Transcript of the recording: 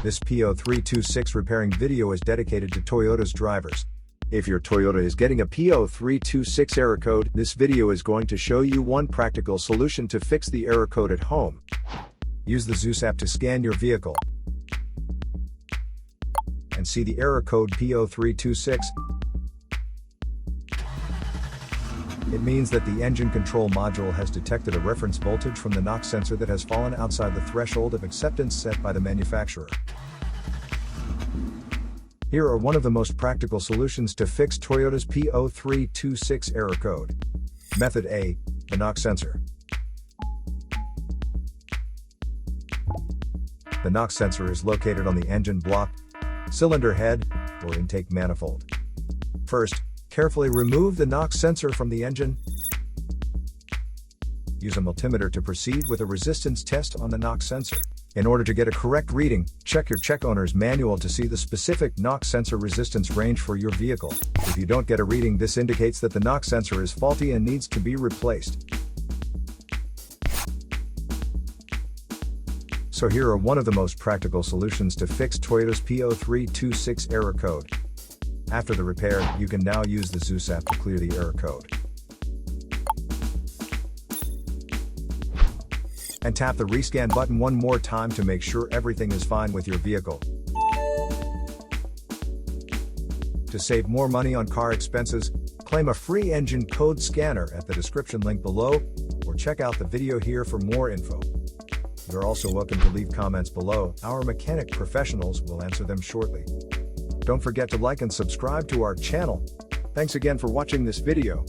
This P0326 repairing video is dedicated to Toyota's drivers. If your Toyota is getting a P0326 error code, this video is going to show you one practical solution to fix the error code at home. Use the Zeus app to scan your vehicle and see the error code P0326. It means that the engine control module has detected a reference voltage from the knock sensor that has fallen outside the threshold of acceptance set by the manufacturer. Here are one of the most practical solutions to fix Toyota's P0326 error code. Method A, the knock sensor. The knock sensor is located on the engine block, cylinder head, or intake manifold. First, carefully remove the knock sensor from the engine. Use a multimeter to proceed with a resistance test on the knock sensor. In order to get a correct reading, check your check owner's manual to see the specific knock sensor resistance range for your vehicle. If you don't get a reading, this indicates that the knock sensor is faulty and needs to be replaced. So here are one of the most practical solutions to fix Toyota's P0326 error code. After the repair, you can now use the Zeus app to clear the error code. And tap the rescan button one more time to make sure everything is fine with your vehicle. To save more money on car expenses, claim a free engine code scanner at the description link below, or check out the video here for more info. You're also welcome to leave comments below. Our mechanic professionals will answer them shortly. Don't forget to like and subscribe to our channel. Thanks again for watching this video.